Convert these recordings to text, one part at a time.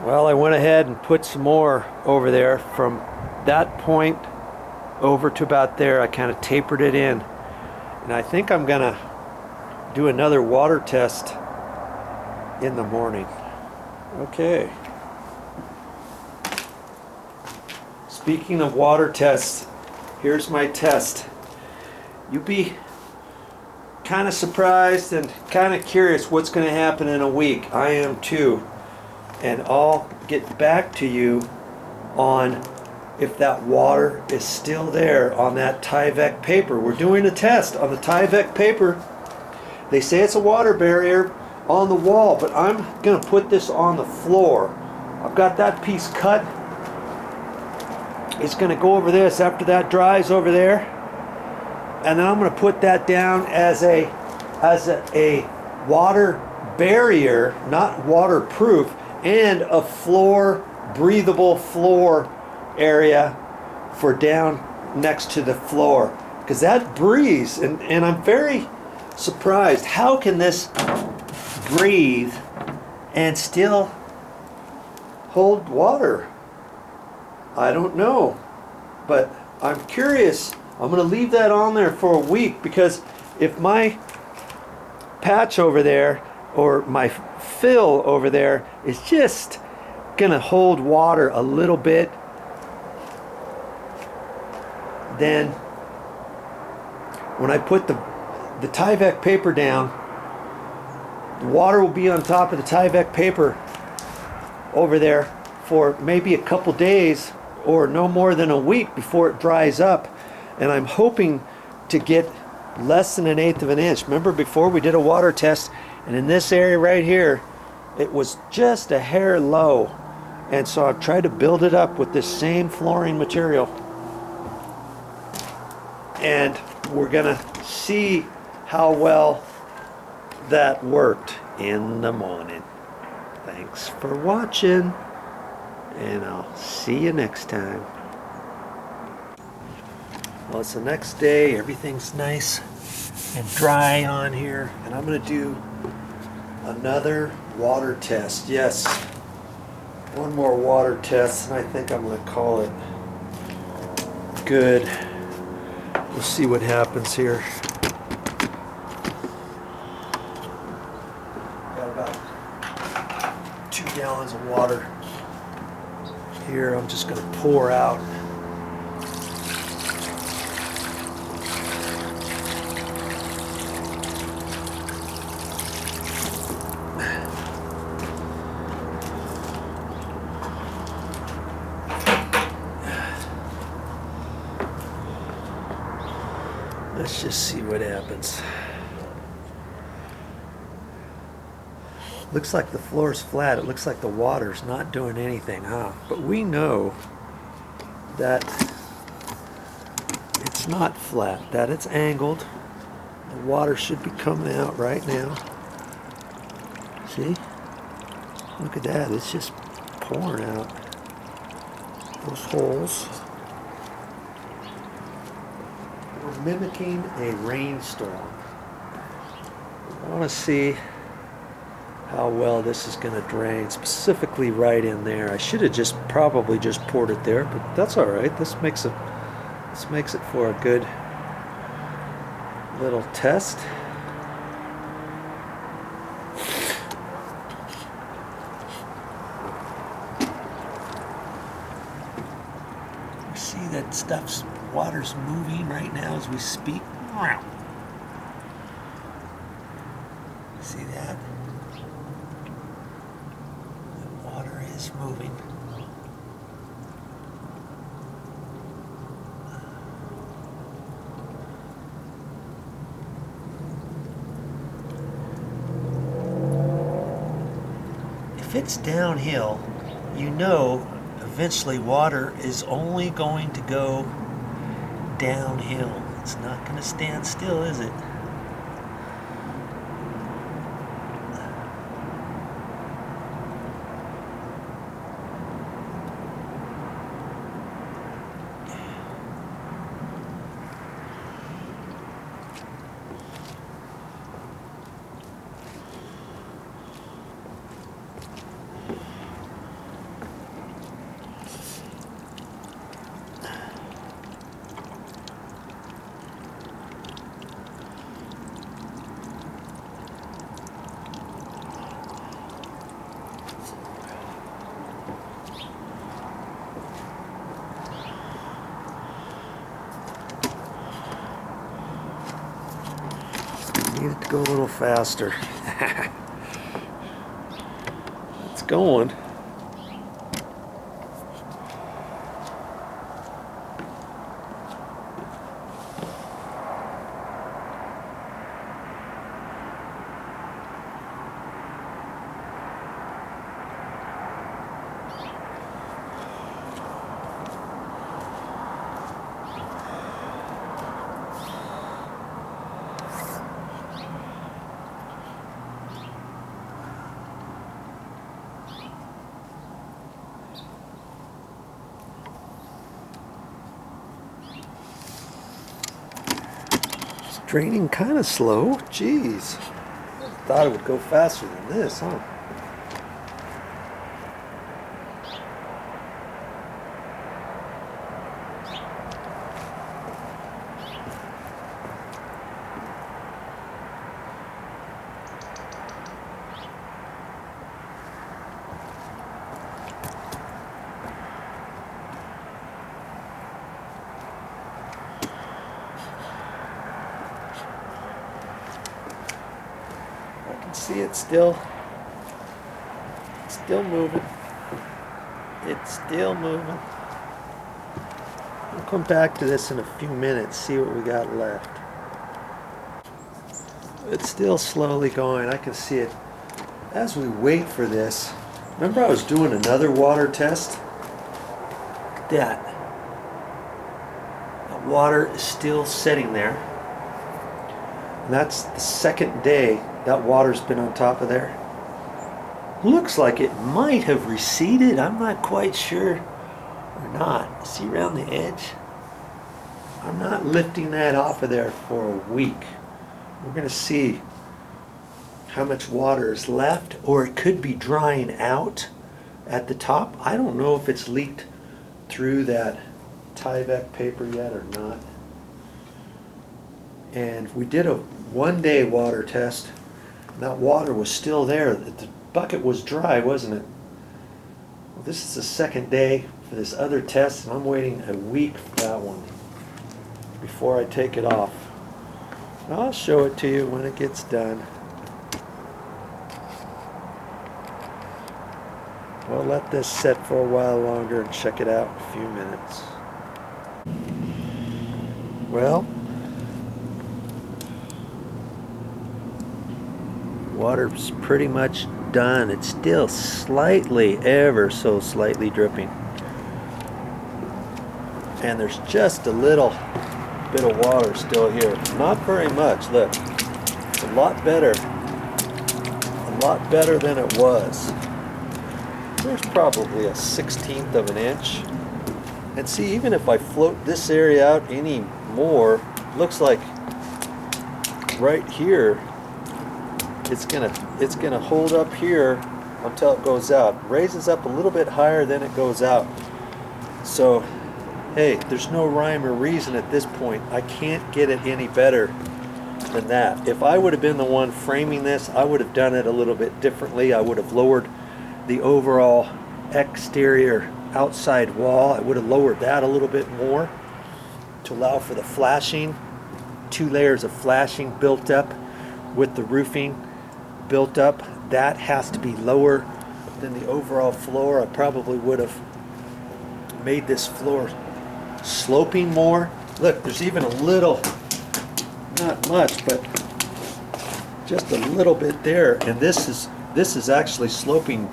Well, I went ahead and put some more over there. From that point over to about there, I kind of tapered it in. And I think I'm gonna do another water test in the morning. Okay. Speaking of water tests, here's my test. You'd be kind of surprised and kind of curious what's going to happen in a week. I am too. And I'll get back to you on if that water is still there on that Tyvek paper. We're doing a test on the Tyvek paper. They say it's a water barrier on the wall, but I'm going to put this on the floor. I've got that piece cut. It's going to go over this after that dries over there, and then I'm going to put that down as a water barrier, not waterproof, and a floor, breathable floor area for down next to the floor, because that breathes, and I'm very surprised. How can this breathe and still hold water? I don't know, but I'm curious. I'm going to leave that on there for a week, because if my patch over there or my fill over there is just going to hold water a little bit, then when I put the Tyvek paper down, the water will be on top of the Tyvek paper over there for maybe a couple days or no more than a week before it dries up. And I'm hoping to get less than 1/8 of an inch. Remember before we did a water test, and in this area right here it was just a hair low, and so I've tried to build it up with this same flooring material, and we're gonna see how well that worked in the morning. Thanks for watching, and I'll see you next time. Well, it's the next day. Everything's nice and dry on here, and I'm going to do another water test. Yes, one more water test, and I think I'm going to call it good. We'll see what happens here. Got about 2 gallons of water here. I'm just going to pour out. Let's just see what happens. Looks like the floor's flat. It looks like the water's not doing anything, huh? But we know that it's not flat, that it's angled. The water should be coming out right now. See? Look at that. It's just pouring out those holes. We're mimicking a rainstorm. I want to see how well this is going to drain, specifically right in there. I should have probably just poured it there, but that's all right. This makes it for a good little test. You see that water's moving right now as we speak. See that? The water is moving. If it's downhill, you know eventually water is only going to go downhill. It's not going to stand still, is it? go a little faster. It's going. Draining kind of slow. Jeez. I thought it would go faster than this, huh? See, it's still moving. It's still moving. We'll come back to this in a few minutes, see what we got left. It's still slowly going. I can see it. As we wait for this, remember I was doing another water test? That water is still sitting there. And that's the second day that water's been on top of there. Looks like it might have receded. I'm not quite sure or not. See around the edge? I'm not lifting that off of there for a week. We're going to see how much water is left, or it could be drying out at the top. I don't know if it's leaked through that Tyvek paper yet or not. And we did a one-day water test. That water was still there. The bucket was dry, wasn't it? Well, this is the second day for this other test, and I'm waiting a week for that one before I take it off. I'll show it to you when it gets done. We'll let this set for a while longer and check it out in a few minutes. Well, water's pretty much done. It's still slightly, ever so slightly dripping. And there's just a little bit of water still here. Not very much, look. It's a lot better than it was. There's probably a 1/16 of an inch. And see, even if I float this area out any more, looks like right here, it's gonna hold up here until it goes out. Raises up a little bit higher than it goes out. So, hey, there's no rhyme or reason at this point. I can't get it any better than that. If I would have been the one framing this, I would have done it a little bit differently. I would have lowered the overall exterior outside wall. I would have lowered that a little bit more to allow for the flashing. 2 layers of flashing built up with the roofing built up. That has to be lower than the overall floor. I probably would have made this floor sloping more. Look, there's even a little, not much, but just a little bit there. And this is actually sloping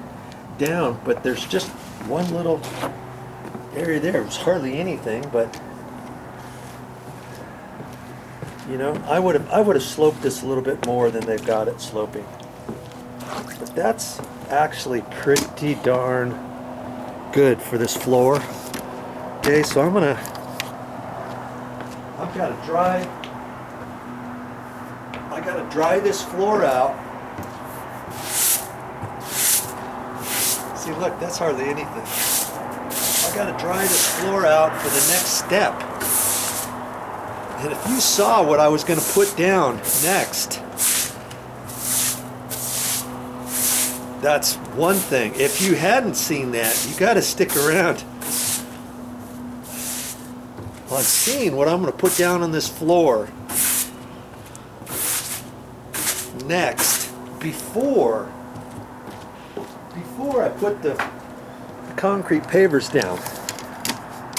down, but there's just one little area there. It was hardly anything, but you know, I would have sloped this a little bit more than they've got it sloping. But that's actually pretty darn good for this floor. Okay, so I've got to dry this floor out. See, look, that's hardly anything. I got to dry this floor out for the next step. And if you saw what I was going to put down next, that's one thing. If you hadn't seen that, you got to stick around. Well, I've seen what I'm going to put down on this floor. next, before I put the concrete pavers down.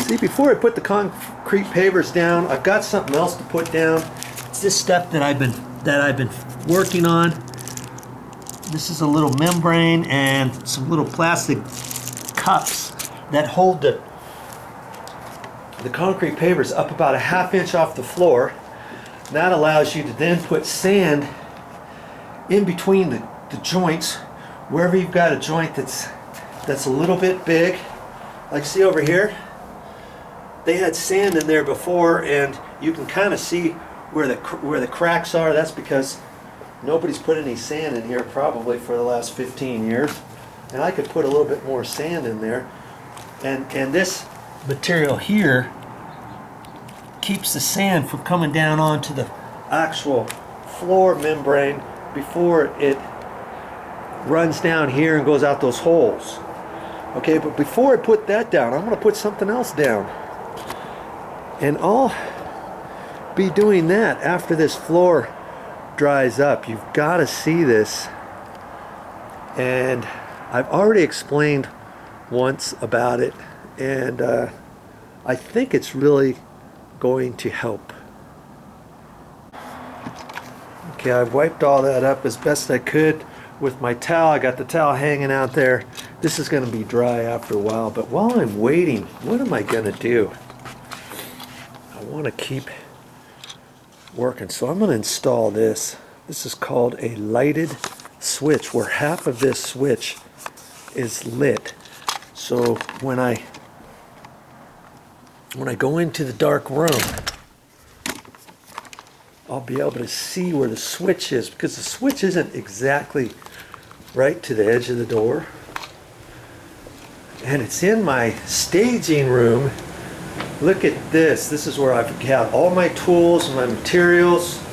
See, before I put the concrete pavers down, I've got something else to put down. It's this stuff that I've been working on. This is a little membrane and some little plastic cups that hold the concrete pavers up about a ½ inch off the floor. And that allows you to then put sand in between the joints, wherever you've got a joint that's a little bit big. Like see over here, they had sand in there before, and you can kind of see where the cracks are. That's because nobody's put any sand in here probably for the last 15 years. And I could put a little bit more sand in there. And this material here keeps the sand from coming down onto the actual floor membrane before it runs down here and goes out those holes. Okay, but before I put that down, I'm going to put something else down. And I'll be doing that after this floor dries up. You've got to see this. And I've already explained once about it, and I think it's really going to help. Okay, I've wiped all that up as best I could with my towel. I got the towel hanging out there. This is going to be dry after a while, but while I'm waiting, what am I going to do? I want to keep working, so I'm going to install this. This is called a lighted switch, where half of this switch is lit. So when I go into the dark room, I'll be able to see where the switch is, because the switch isn't exactly right to the edge of the door. And it's in my staging room. Look at this. This is where I've got all my tools and my materials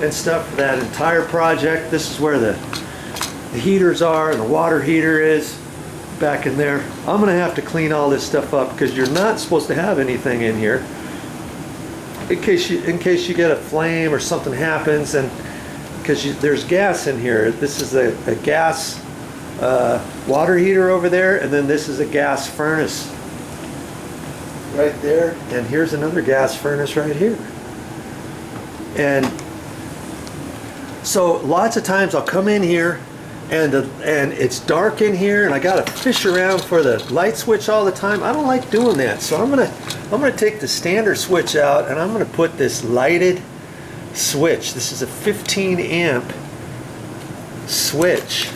and stuff for that entire project. This is where the heaters are, and the water heater is back in there. I'm going to have to clean all this stuff up, because you're not supposed to have anything in here in case you get a flame or something happens, and because there's gas in here. This is a gas water heater over there, and then this is a gas furnace right there, and here's another gas furnace right here. And so lots of times I'll come in here and it's dark in here, and I gotta fish around for the light switch all the time. I don't like doing that, so I'm gonna take the standard switch out, and I'm gonna put this lighted switch. This is a 15 amp switch.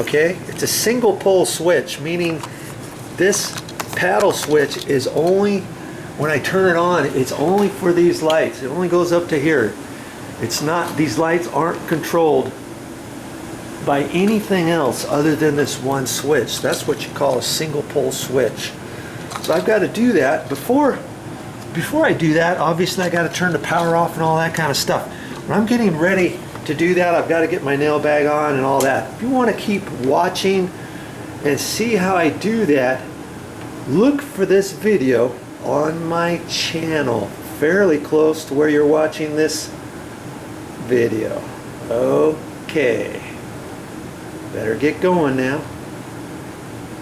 Okay, it's a single pole switch, meaning this paddle switch is only, when I turn it on, it's only for these lights. It only goes up to here. It's not, these lights aren't controlled by anything else other than this one switch. That's what you call a single pole switch. So I've got to do that. Before I do that, obviously I got to turn the power off and all that kind of stuff. When I'm getting ready to do that, I've got to get my nail bag on and all that. If you want to keep watching and see how I do that, look for this video on my channel, fairly close to where you're watching this video. Okay, better get going now.